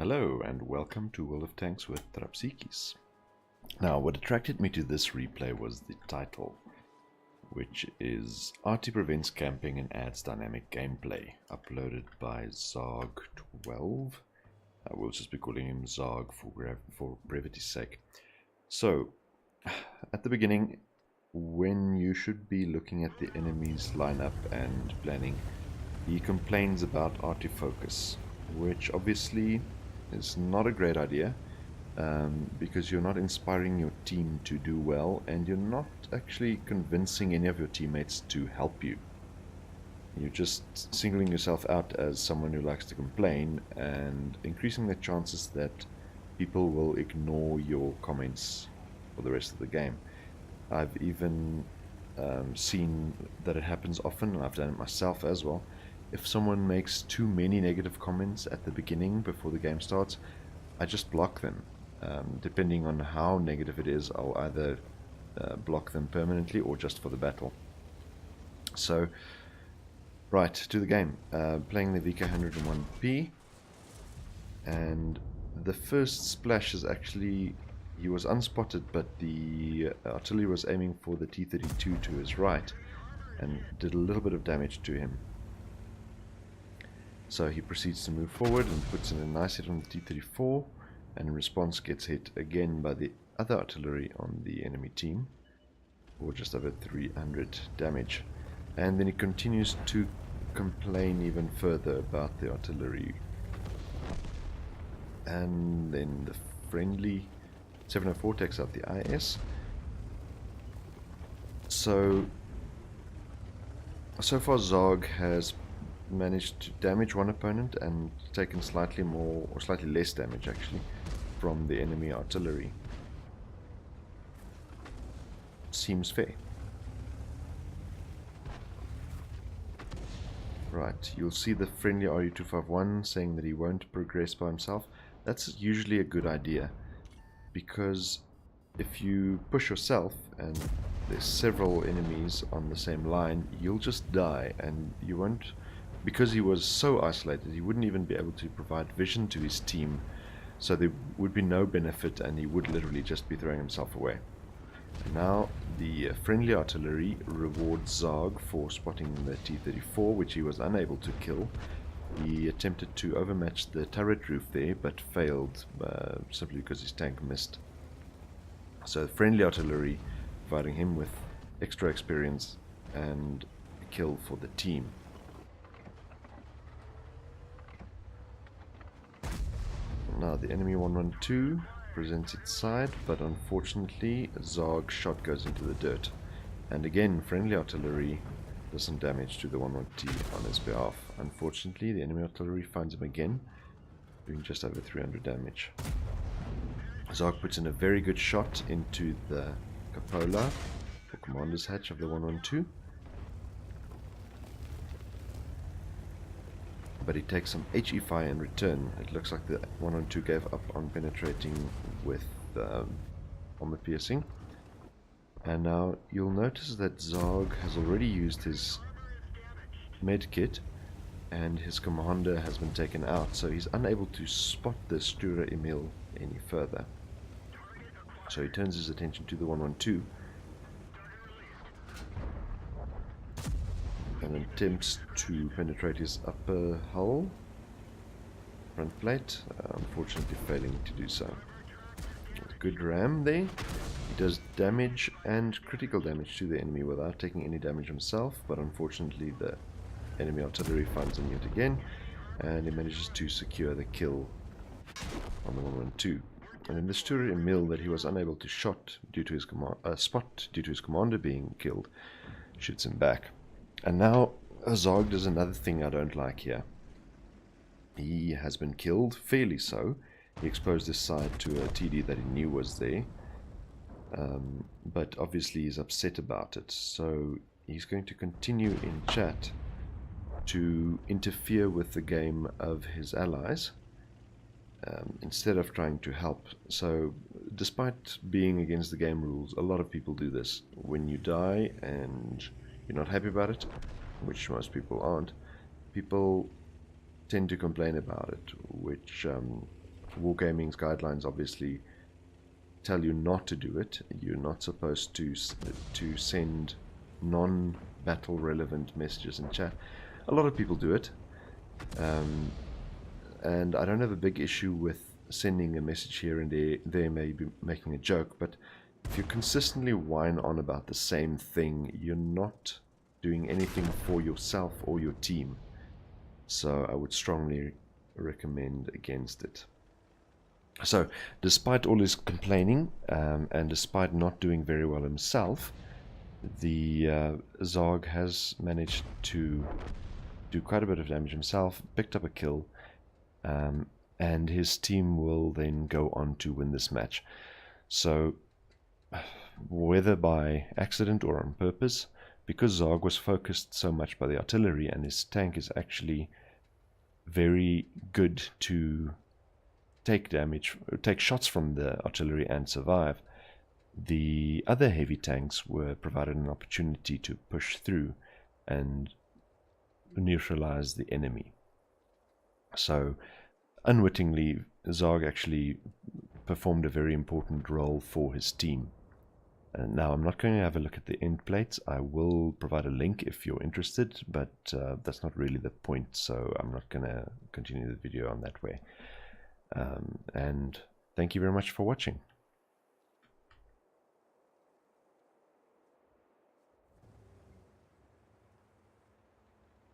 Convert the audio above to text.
Hello and welcome to World of Tanks with Trapsikis. Now, what attracted me to this replay was the title, which is Arty prevents camping and adds dynamic gameplay, uploaded by Zog12. We'll just be calling him Zog for brevity's sake. So, at the beginning, when you should be looking at the enemy's lineup and planning, he complains about Arty focus, which obviously is not a great idea, because you're not inspiring your team to do well and you're not actually convincing any of your teammates to help you. You're just singling yourself out as someone who likes to complain and increasing the chances that people will ignore your comments for the rest of the game. I've even seen that it happens often, and I've done it myself as well. If someone makes too many negative comments at the beginning before the game starts, I just block them. Depending on how negative it is, I'll either block them permanently or just for the battle. So, right, to the game. Playing the VK101P, and the first splash is actually, he was unspotted, but the artillery was aiming for the T-32 to his right and did a little bit of damage to him. So he proceeds to move forward and puts in a nice hit on the T-34, and in response gets hit again by the other artillery on the enemy team for just over 300 damage. And then he continues to complain even further about the artillery. And then the friendly 704 takes out the IS. So far Zog has managed to damage one opponent and taken slightly more, or slightly less damage actually, from the enemy artillery. Seems fair. Right, you'll see the friendly RU-251 saying that he won't progress by himself. That's usually a good idea, because if you push yourself and there's several enemies on the same line, you'll just die, and you won't. Because he was so isolated, he wouldn't even be able to provide vision to his team, so there would be no benefit and he would literally just be throwing himself away. Now the friendly artillery rewards Zog for spotting the T-34, which he was unable to kill. He attempted to overmatch the turret roof there, but failed simply because his tank missed. So the friendly artillery providing him with extra experience and a kill for the team. Now the enemy 112 presents its side, but unfortunately Zog's shot goes into the dirt. And again, friendly artillery does some damage to the 112 on his behalf. Unfortunately, the enemy artillery finds him again, doing just over 300 damage. Zog puts in a very good shot into the cupola, or commander's hatch, of the 112. But he takes some HE fire in return. It looks like the 112 gave up on penetrating with armor piercing. And now you'll notice that Zog has already used his medkit and his commander has been taken out, so he's unable to spot the Stura Emil any further. So he turns his attention to the 112 and attempts to penetrate his upper hull, front plate, unfortunately failing to do so. Good ram there. He does damage and critical damage to the enemy without taking any damage himself, but unfortunately the enemy artillery finds him yet again, and he manages to secure the kill on the 112. And then the Stura Emil that he was unable to spot due to his commander being killed, shoots him back. And now Zog does another thing I don't like here. He has been killed, fairly so. He exposed his side to a TD that he knew was there, but obviously he's upset about it, so he's going to continue in chat to interfere with the game of his allies instead of trying to help. So despite being against the game rules, a lot of people do this. When you die and you're not happy about it, which most people aren't, people tend to complain about it, which Wargaming's guidelines obviously tell you not to do it. You're not supposed to send non-battle relevant messages in chat. A lot of people do it, and I don't have a big issue with sending a message here and there, maybe making a joke, but if you consistently whine on about the same thing, you're not doing anything for yourself or your team. So I would strongly recommend against it. So, despite all his complaining, and despite not doing very well himself, the Zog has managed to do quite a bit of damage himself, picked up a kill, and his team will then go on to win this match. So, whether by accident or on purpose, because Zog was focused so much by the artillery, and his tank is actually very good to take shots from the artillery and survive, the other heavy tanks were provided an opportunity to push through and neutralize the enemy. So unwittingly, Zog actually performed a very important role for his team. And now I'm not going to have a look at the end plates. I will provide a link if you're interested, but that's not really the point, so I'm not going to continue the video on that way. And thank you very much for watching.